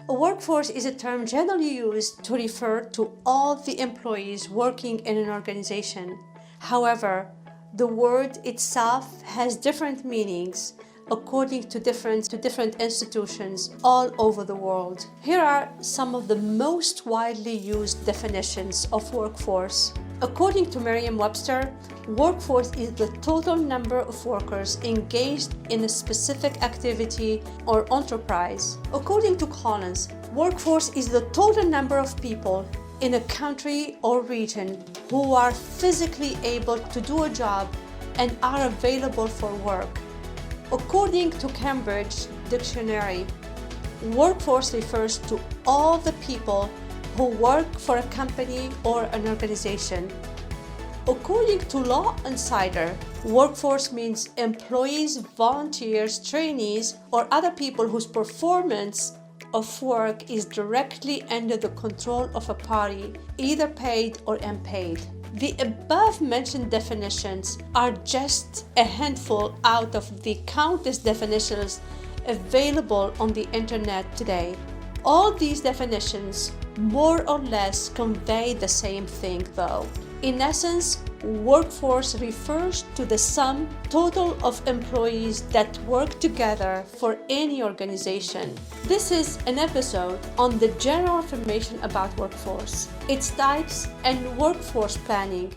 A workforce is a term generally used to refer to all the employees working in an organization. However, the word itself has different meanings according to different institutions all over the world. Here are some of the most widely used definitions of workforce. According to Merriam-Webster, workforce is the total number of workers engaged in a specific activity or enterprise. According to Collins, workforce is the total number of people in a country or region who are physically able to do a job and are available for work. According to Cambridge Dictionary, workforce refers to all the people who work for a company or an organization. According to Law Insider, workforce means employees, volunteers, trainees, or other people whose performance of work is directly under the control of a party, either paid or unpaid. The above-mentioned definitions are just a handful out of the countless definitions available on the internet today. All these definitions more or less convey the same thing though. In essence, workforce refers to the sum total of employees that work together for any organization. This is an episode on the general information about workforce, its types, and workforce planning.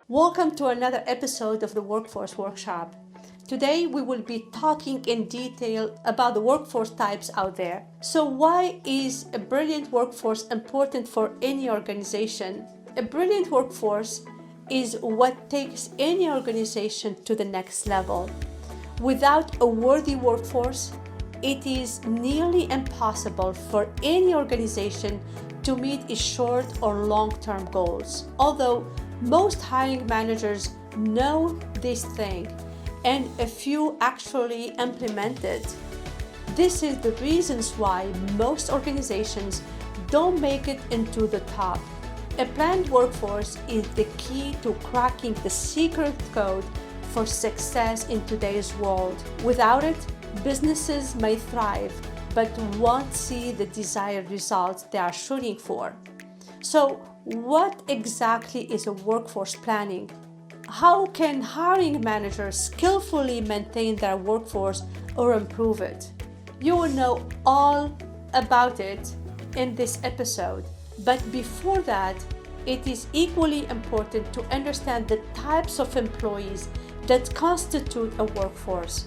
Welcome to another episode of the Workforce Workshop. Today we will be talking in detail about the workforce types out there. So why is a brilliant workforce important for any organization? A brilliant workforce is what takes any organization to the next level. Without a worthy workforce, it is nearly impossible for any organization to meet its short or long-term goals. Although most hiring managers know this thing, and a few actually implement it. This is the reasons why most organizations don't make it into the top. A planned workforce is the key to cracking the secret code for success in today's world. Without it, businesses may thrive, but won't see the desired results they are shooting for. So, what exactly is a workforce planning? How can hiring managers skillfully maintain their workforce or improve it? You will know all about it in this episode, but before that, it is equally important to understand the types of employees that constitute a workforce.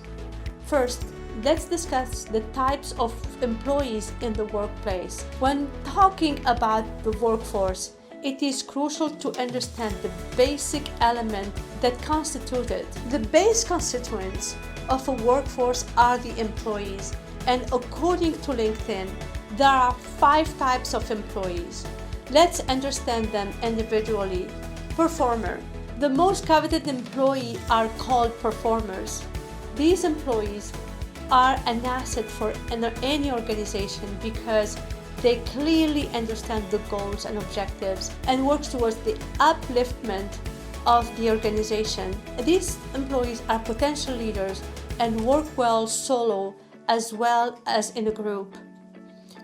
First, let's discuss the types of employees in the workplace. When talking about the workforce, it is crucial to understand the basic element that constitute it. The base constituents of a workforce are the employees, and according to LinkedIn, there are 5 types of employees. Let's understand them individually. Performer. The most coveted employee are called performers. These employees are an asset for any organization because they clearly understand the goals and objectives and work towards the upliftment of the organization. These employees are potential leaders and work well solo as well as in a group.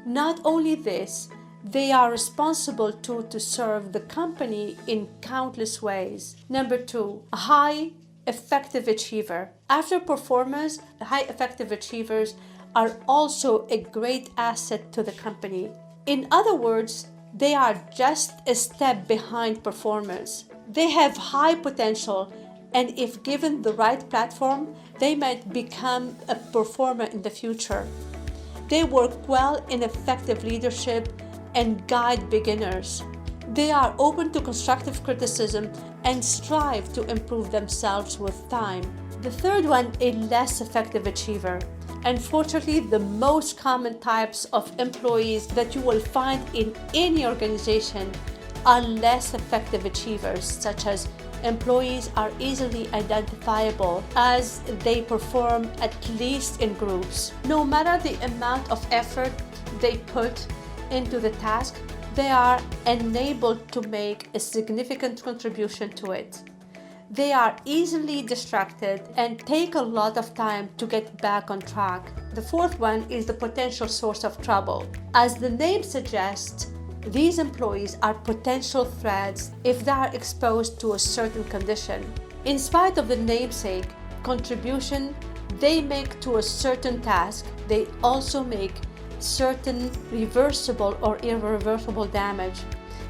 Not only this, they are responsible to serve the company in countless ways. Number 2, a high effective achiever. After performers, high effective achievers are also a great asset to the company. In other words, they are just a step behind performers. They have high potential, and if given the right platform, they might become a performer in the future. They work well in effective leadership and guide beginners. They are open to constructive criticism and strive to improve themselves with time. The third one, a less effective achiever. Unfortunately, the most common types of employees that you will find in any organization are less effective achievers, such as employees are easily identifiable as they perform at least in groups. No matter the amount of effort they put into the task, they are enabled to make a significant contribution to it. They are easily distracted and take a lot of time to get back on track. The fourth one is the potential source of trouble. As the name suggests, these employees are potential threats if they are exposed to a certain condition. In spite of the namesake contribution they make to a certain task, they also make certain reversible or irreversible damage.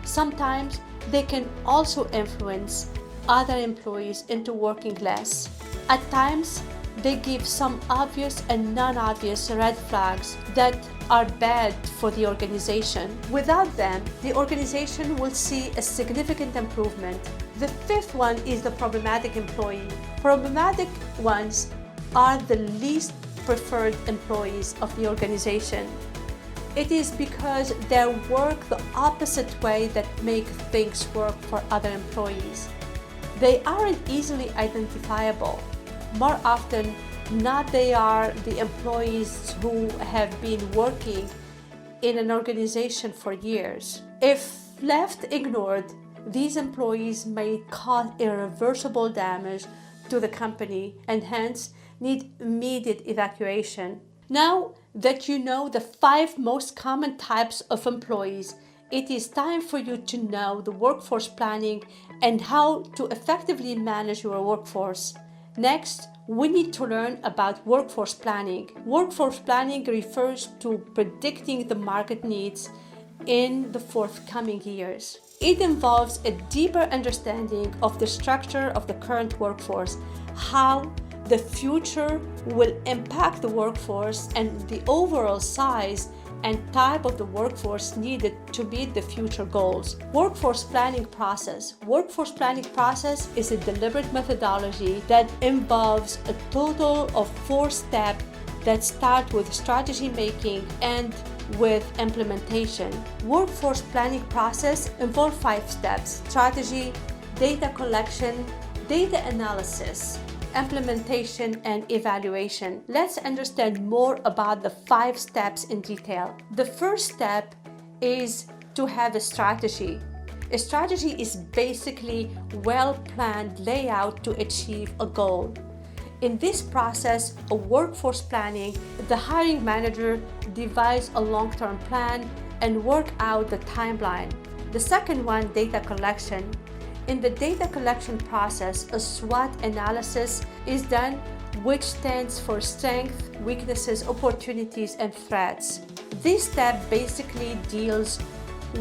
Sometimes they can also influence other employees into working less. At times, they give some obvious and non-obvious red flags that are bad for the organization. Without them, the organization will see a significant improvement. The fifth one is the problematic employee. Problematic ones are the least preferred employees of the organization. It is because they work the opposite way that makes things work for other employees. They aren't easily identifiable. More often not, they are the employees who have been working in an organization for years. If left ignored, these employees may cause irreversible damage to the company and hence need immediate evacuation. Now that you know the 5 most common types of employees, it is time for you to know the workforce planning and how to effectively manage your workforce. Next, we need to learn about workforce planning. Workforce planning refers to predicting the market needs in the forthcoming years. It involves a deeper understanding of the structure of the current workforce, how the future will impact the workforce, and the overall size and type of the workforce needed to meet the future goals. Workforce planning process. Workforce planning process is a deliberate methodology that involves a total of 4 steps that start with strategy making and with implementation. Workforce planning process involves 5 steps: strategy, data collection, data analysis, implementation, and evaluation. Let's understand more about the 5 steps in detail. The first step is to have a strategy. A strategy is basically well-planned layout to achieve a goal. In this process of workforce planning, the hiring manager devises a long-term plan and work out the timeline. The second one, data collection. In the data collection process, a SWOT analysis is done, which stands for strengths, weaknesses, opportunities, and threats. This step basically deals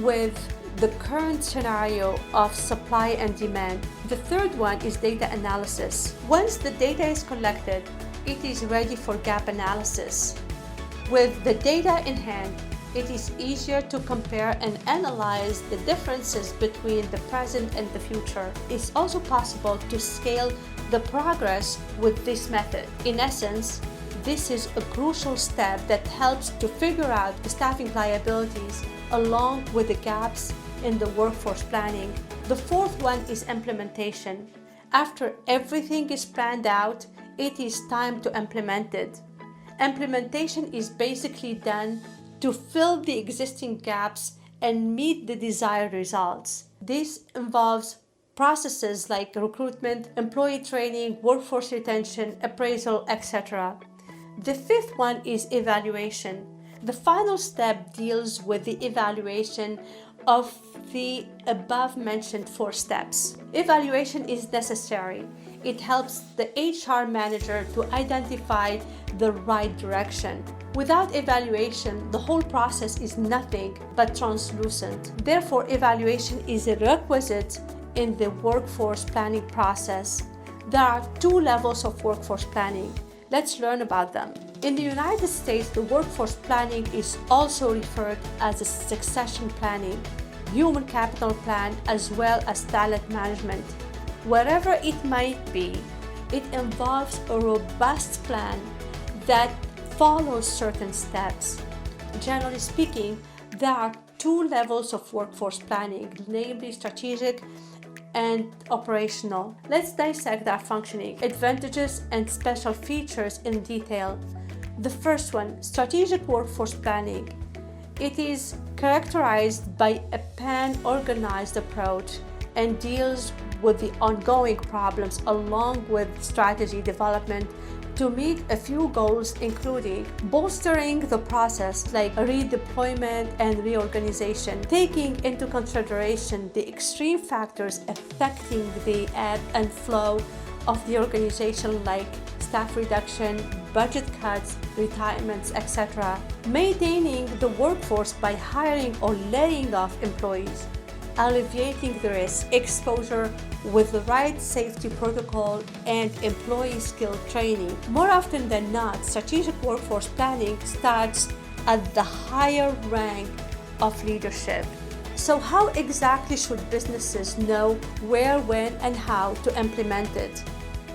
with the current scenario of supply and demand. The third one is data analysis. Once the data is collected, it is ready for gap analysis. With the data in hand, it is easier to compare and analyze the differences between the present and the future. It's also possible to scale the progress with this method. In essence, this is a crucial step that helps to figure out the staffing liabilities along with the gaps in the workforce planning. The fourth one is implementation. After everything is planned out, it is time to implement it. Implementation is basically done to fill the existing gaps and meet the desired results. This involves processes like recruitment, employee training, workforce retention, appraisal, etc. The fifth one is evaluation. The final step deals with the evaluation of the above mentioned 4 steps. Evaluation is necessary. It helps the HR manager to identify the right direction. Without evaluation, the whole process is nothing but translucent. Therefore, evaluation is a requisite in the workforce planning process. There are 2 levels of workforce planning. Let's learn about them. In the United States, the workforce planning is also referred as a succession planning, human capital plan, as well as talent management. Wherever it might be, it involves a robust plan that follows certain steps. Generally speaking, there are 2 levels of workforce planning, namely strategic and operational. Let's dissect their functioning, advantages, and special features in detail. The first one, strategic workforce planning. It is characterized by a pan-organized approach and deals with the ongoing problems along with strategy development to meet a few goals, including bolstering the process like redeployment and reorganization, taking into consideration the extreme factors affecting the ebb and flow of the organization like staff reduction, budget cuts, retirements, etc., maintaining the workforce by hiring or laying off employees, alleviating the risk exposure with the right safety protocol and employee skill training. More often than not, strategic workforce planning starts at the higher rank of leadership. So how exactly should businesses know where, when, and how to implement it?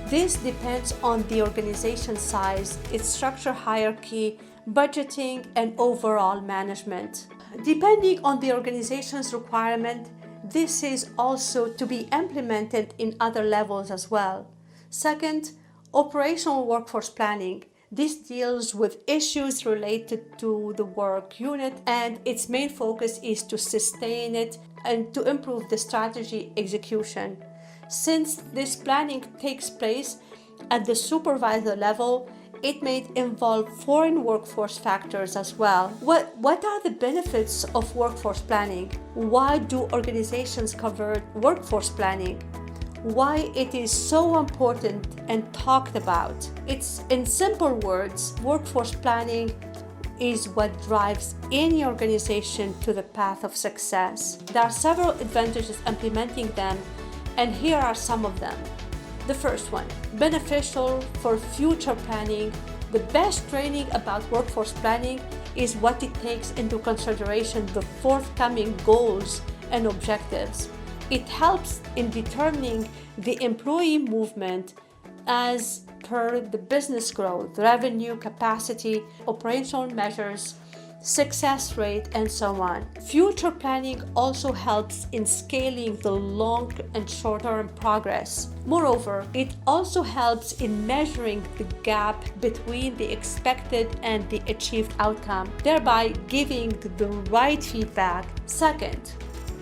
This depends on the organization size, its structure hierarchy, budgeting, and overall management. Depending on the organization's requirement, this is also to be implemented in other levels as well. Second, operational workforce planning. This deals with issues related to the work unit, and its main focus is to sustain it and to improve the strategy execution. Since this planning takes place at the supervisor level, it may involve foreign workforce factors as well. What are the benefits of workforce planning? Why do organizations cover workforce planning? Why it is so important and talked about? It's in simple words, workforce planning is what drives any organization to the path of success. There are several advantages implementing them, and here are some of them. The first one, beneficial for future planning. The best training about workforce planning is what it takes into consideration the forthcoming goals and objectives. It helps in determining the employee movement as per the business growth, revenue, capacity, operational measures, success rate, and so on. Future planning also helps in scaling the long and short-term progress. Moreover, it also helps in measuring the gap between the expected and the achieved outcome, thereby giving the right feedback. Second,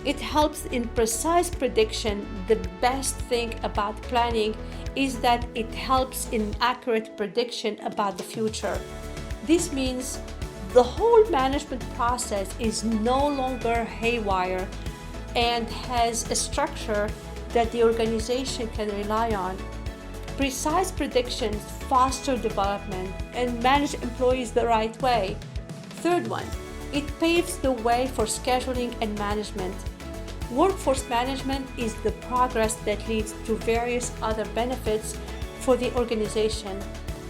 it helps in precise prediction. The best thing about planning is that it helps in accurate prediction about the future. This means the whole management process is no longer haywire and has a structure that the organization can rely on. Precise predictions foster development and manage employees the right way. Third one, it paves the way for scheduling and management. Workforce management is the progress that leads to various other benefits for the organization,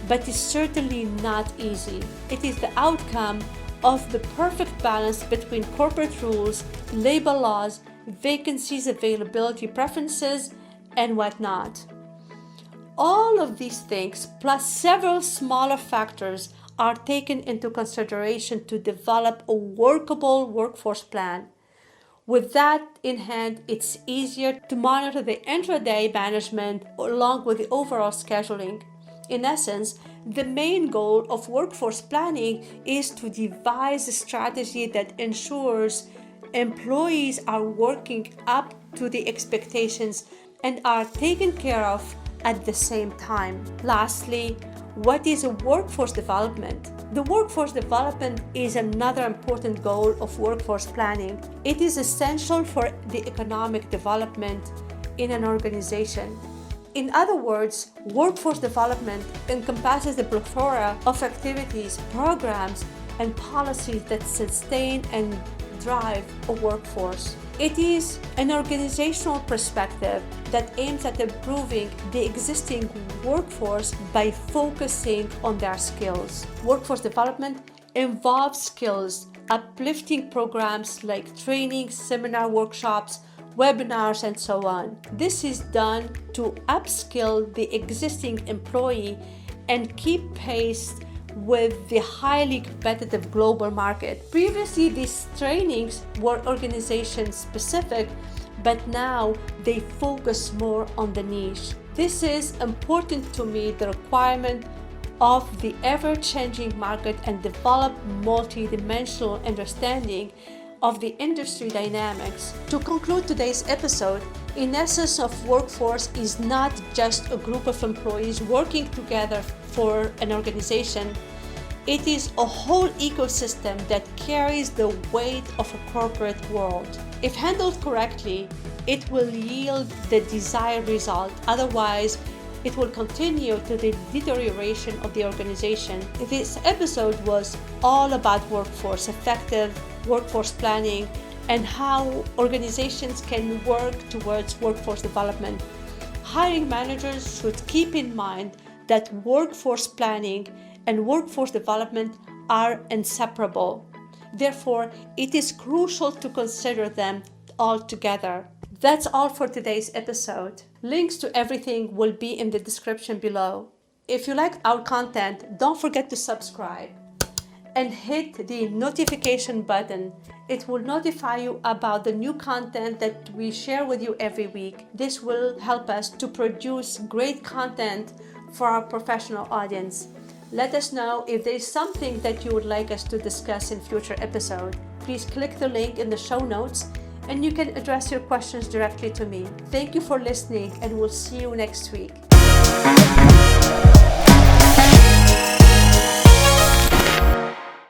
but is certainly not easy. It is the outcome of the perfect balance between corporate rules, labor laws, vacancies, availability preferences, and whatnot. All of these things, plus several smaller factors, are taken into consideration to develop a workable workforce plan. With that in hand, it's easier to monitor the intraday management along with the overall scheduling. In essence, the main goal of workforce planning is to devise a strategy that ensures employees are working up to the expectations and are taken care of at the same time. Lastly, what is a workforce development? The workforce development is another important goal of workforce planning. It is essential for the economic development in an organization. In other words, workforce development encompasses the plethora of activities, programs, and policies that sustain and drive a workforce. It is an organizational perspective that aims at improving the existing workforce by focusing on their skills. Workforce development involves skills, uplifting programs like training, seminar workshops, webinars, and so on. This is done to upskill the existing employee and keep pace with the highly competitive global market. Previously, these trainings were organization specific, but now they focus more on the niche. This is important to meet the requirement of the ever-changing market and develop multi-dimensional understanding of the industry dynamics. To conclude today's episode, in essence of workforce is not just a group of employees working together for an organization. It is a whole ecosystem that carries the weight of a corporate world. If handled correctly, it will yield the desired result. Otherwise, it will continue to the deterioration of the organization. This episode was all about workforce, effective workforce planning, and how organizations can work towards workforce development. Hiring managers should keep in mind that workforce planning and workforce development are inseparable. Therefore, it is crucial to consider them all together. That's all for today's episode. Links to everything will be in the description below. If you liked our content, don't forget to subscribe and hit the notification button. It will notify you about the new content that we share with you every week. This will help us to produce great content for our professional audience. Let us know if there is something that you would like us to discuss in future episodes. Please click the link in the show notes and you can address your questions directly to me. Thank you for listening and we'll see you next week.